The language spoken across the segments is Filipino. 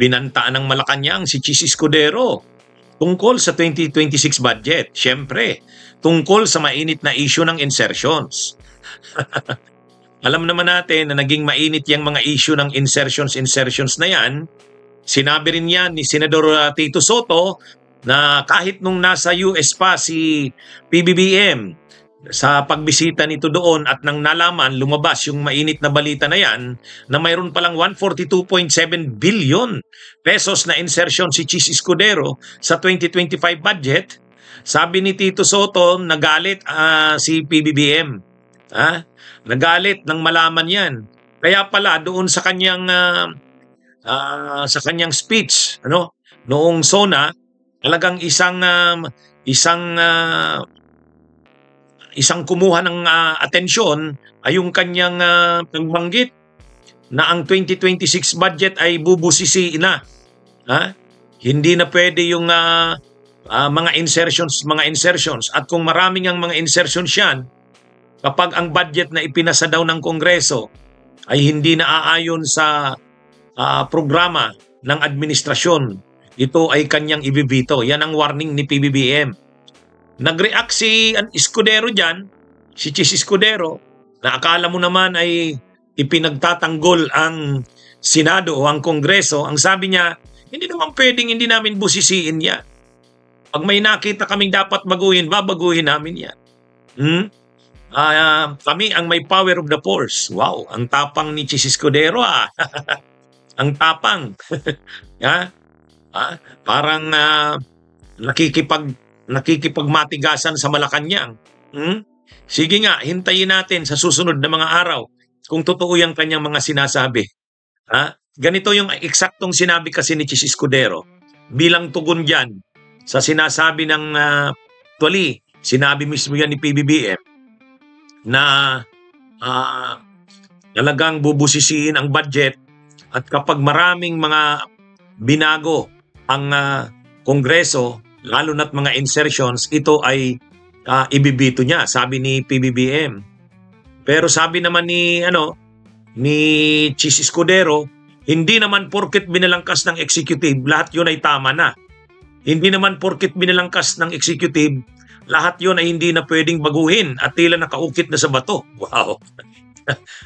binantaan ng Malacanang si Chis Escudero tungkol sa 2026 budget. Siyempre, tungkol sa mainit na issue ng insertions. Alam naman natin na naging mainit yung mga issue ng insertions na yan. Sinabi rin yan ni Senador Tito Soto na kahit nung nasa US pa si PBBM sa pagbisita nito doon at nang nalaman, lumabas yung mainit na balita na yan na mayroon palang 142.7 billion pesos na insertion si Chis Escudero sa 2025 budget. Sabi ni Tito Soto, nagalit si PBBM. Nagalit nang malaman yan. Kaya pala doon sa kanyang speech noong SONA, talagang isang kumuha ng atensyon ay yung kanyang pagbanggit na ang 2026 budget ay bubusisiin na. Hindi na pwede yung mga insertions. At kung maraming ang mga insertions yan, kapag ang budget na ipinasa daw ng Kongreso ay hindi na aayon sa programa ng administrasyon, ito ay kanyang ibibito. Yan ang warning ni PBBM. Nag-react si Escudero dyan, si Chis Escudero, na akala mo naman ay ipinagtatanggol ang Senado o ang Kongreso. Ang sabi niya, hindi naman pwedeng hindi namin busisiin yan. Pag may nakita kaming dapat baguhin, babaguhin namin yan. Kami ang may power of the force. Wow, ang tapang ni Chis Escudero ang tapang. Parang nakikipagmatigasan sa Malacanang. Sige nga, hintayin natin sa susunod na mga araw kung totoo yung kanyang mga sinasabi. Ganito yung eksaktong sinabi kasi ni Chis Escudero bilang tugon dyan sa sinasabi ng actually, sinabi mismo yan ni PBBM na talagang bubusisiin ang budget at kapag maraming mga binago ang Kongreso, lalo na't mga insertions, ito ay ibibito niya, sabi ni PBBM. Pero sabi naman ni Chis Escudero, hindi naman porket binalangkas ng executive, lahat yun ay tama na. Hindi naman porket binalangkas ng executive, lahat yun ay hindi na pwedeng baguhin at tila nakaukit na sa bato. Wow!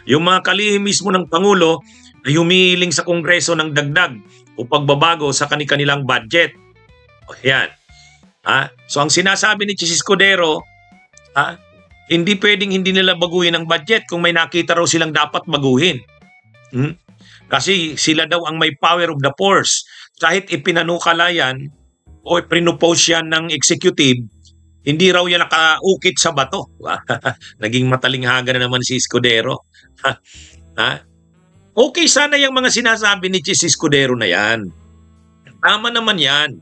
Yung mga kalihim mismo ng Pangulo ay humihiling sa Kongreso ng dagdag o pagbabago sa kanilang budget. Yan. So ang sinasabi ni Chis Escudero, hindi pwedeng hindi nila baguhin ang budget kung may nakita raw silang dapat baguhin. Kasi sila daw ang may power of the force. Kahit ipinanukala yan o pinupose yan ng executive, hindi raw yan nakaukit sa bato. Naging matalinghaga na naman si Escudero. Okay sana yung mga sinasabi ni Chis Escudero na yan. Tama naman yan.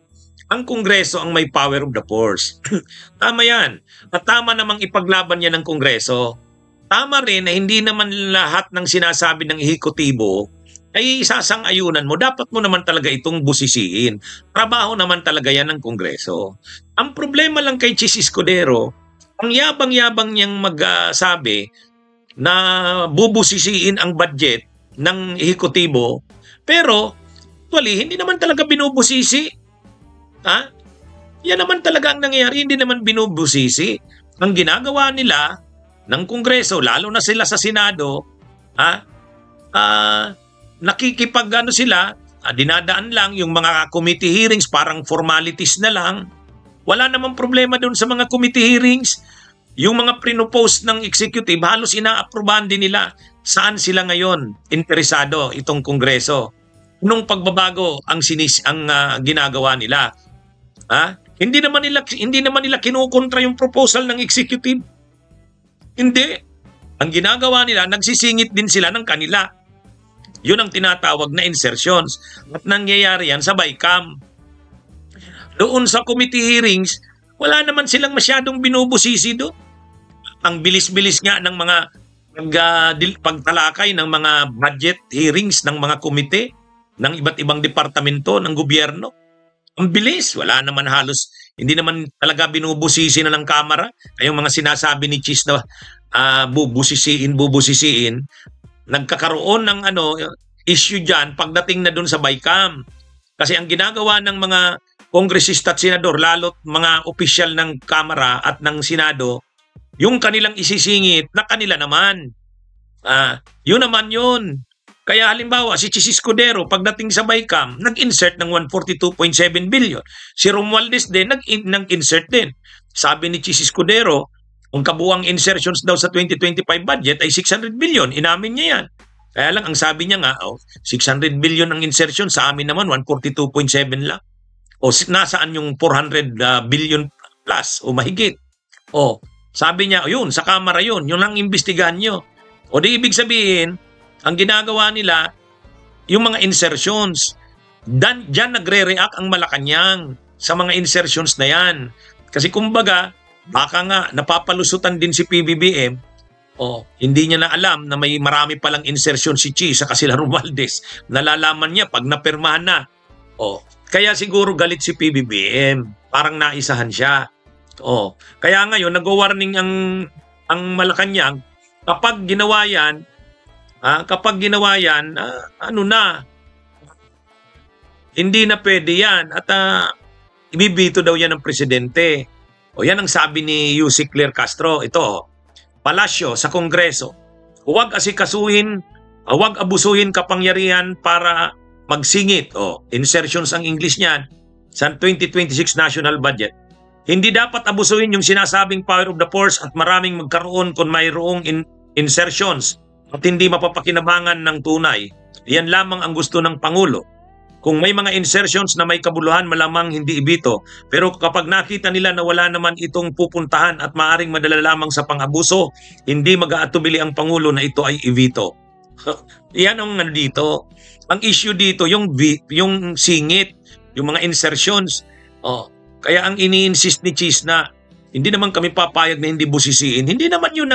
Ang Kongreso ang may power of the force. Tama yan. At tama namang ipaglaban yan ng Kongreso. Tama rin na hindi naman lahat ng sinasabi ng ehekutibo ay sasang-ayunan mo. Dapat mo naman talaga itong busisiin. Trabaho naman talaga yan ng Kongreso. Ang problema lang kay Chis Escudero, ang yabang-yabang niyang magsabi na bubusisiin ang budget ng ehekutibo, pero actually, hindi naman talaga binubusisi. Yan naman talaga ang nangyayari, hindi naman binubusisi. Ang ginagawa nila ng Kongreso, lalo na sila sa Senado, sila, dinadaan lang yung mga committee hearings, parang formalities na lang. Wala namang problema doon sa mga committee hearings. Yung mga pinopose ng executive, halos ina-aprobahan din nila. Saan sila ngayon interesado itong Kongreso? Anong pagbabago ang ginagawa nila? Hindi naman nila kinukontra yung proposal ng executive. Hindi. Ang ginagawa nila, nagsisingit din sila ng kanila. Yun ang tinatawag na insertions. At nangyayari yan sa BICAM. Doon sa committee hearings, wala naman silang masyadong binubusisi doon. Ang bilis-bilis nga ng mga pagtalakay ng mga budget hearings ng mga komite ng iba't ibang departamento ng gobyerno. Ang bilis. Wala naman halos, hindi naman talaga binubusisi na ng Kamara. Yung mga sinasabi ni Chis na bubusisiin, nagkakaroon ng issue dyan pagdating na doon sa BICAM. Kasi ang ginagawa ng mga kongresista at senador, lalo't mga opisyal ng Kamara at ng Senado, yung kanilang isisingit na kanila naman. Yun naman yun. Kaya halimbawa, si Chis Escudero, pagdating sa BICAM, nag-insert ng 142.7 billion. Si Romualdez din, nag-insert din. Sabi ni Chis Escudero, ang kabuang insertions daw sa 2025 budget ay 600 billion. Inamin niya yan. Kaya lang, ang sabi niya nga, 600 billion ang insertion, sa amin naman 142.7 lang. Nasaan yung 400 billion plus o mahigit? Sabi niya, yun, sa Kamara yun lang imbestigahan nyo. Di ibig sabihin, ang ginagawa nila, yung mga insertions, diyan nagre-react ang Malacanang sa mga insertions na yan. Kasi kumbaga, baka nga napapalusutan din si PBBM, hindi niya na alam na may marami palang insertion si Chis sa sila Romualdez. Nalalaman niya pag napirmahan na. Kaya siguro galit si PBBM. Parang naisahan siya. Kaya ngayon, nag-warning ang Malacanang, kapag ginawa yan, hindi na pwede yan. At ibibito daw yan ng presidente. Yan ang sabi ni Yussi Claire Castro. Ito, Palasyo sa Kongreso. Huwag abusuhin kapangyarihan para magsingit. Insertions ang English niyan sa 2026 national budget. Hindi dapat abusuhin yung sinasabing power of the purse at maraming magkaroon kung mayroong insertions at hindi mapapakinabangan ng tunay. Yan lamang ang gusto ng Pangulo. Kung may mga insertions na may kabuluhan, malamang hindi ibito. Pero kapag nakita nila na wala naman itong pupuntahan at maaring madala lamang sa pang-abuso, hindi mag-aatubili ang Pangulo na ito ay ibito. Yan ang dito. Ang issue dito, yung singit, yung mga insertions. Kaya ang ini-insist ni Chis na hindi naman kami papayag na hindi busisiin. Hindi naman yun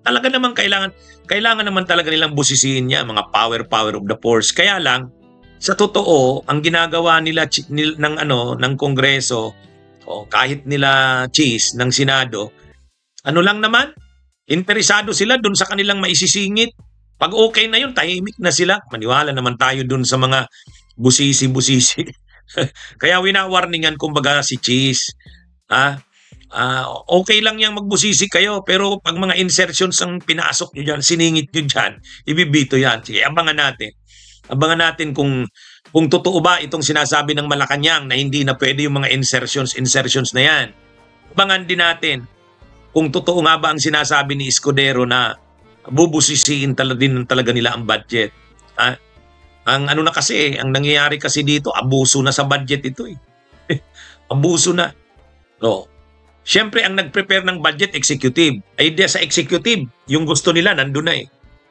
talaga naman kailangan naman talaga nilang busisiin niya, mga power of the force. Kaya lang, sa totoo, ang ginagawa nila ng Kongreso, kahit nila Chis ng Senado, lang naman, interesado sila dun sa kanilang maisisingit. Pag okay na yun, tahimik na sila. Maniwala naman tayo dun sa mga busisi-busisi. Kaya wina-warningan kumbaga si Chis. Okay lang yang magbusisi kayo, pero pag mga insertions ang pinasok nyo dyan, siningit nyo dyan, ibibito yan. Sige, abangan natin. Abangan natin kung totoo ba itong sinasabi ng Malacanang na hindi na pwede yung mga insertions na yan. Abangan din natin kung totoo nga ba ang sinasabi ni Escudero na bubusisiin talaga nila ang budget. Ang nangyayari kasi dito, abuso na sa budget ito eh. Abuso na. Siyempre, ang nag-prepare ng budget, executive. Ay sa executive, yung gusto nila, nandun na eh.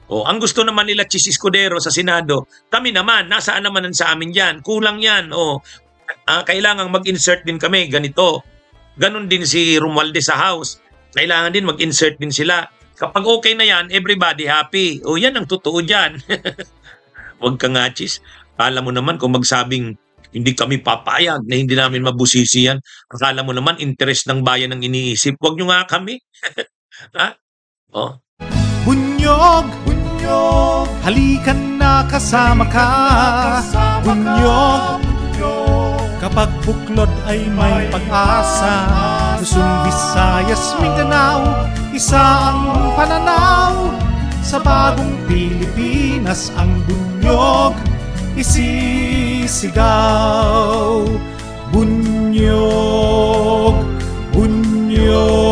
Ang gusto naman nila, Chis Escudero sa Senado, kami naman, nasaan naman sa amin yan? Kulang yan. Kailangan mag-insert din kami, ganito. Ganon din si Romualdez sa House. Kailangan din mag-insert din sila. Kapag okay na yan, everybody happy. Yan ang totoo dyan. Huwag ka nga, Chis. Akala mo naman kung magsabing hindi kami papayag na hindi namin mabusisi yan. Akala mo naman interest ng bayan ang iniisip. Huwag nyo nga kami. Bunyog, halikan na kasama ka. Bunyog, kapag buklod ay may pag-asa. Luzon, Visayas, Mindanao, isa ang pananaw. Sa bagong Pilipinas ang bunyog isisigaw. Bunyog, bunyog.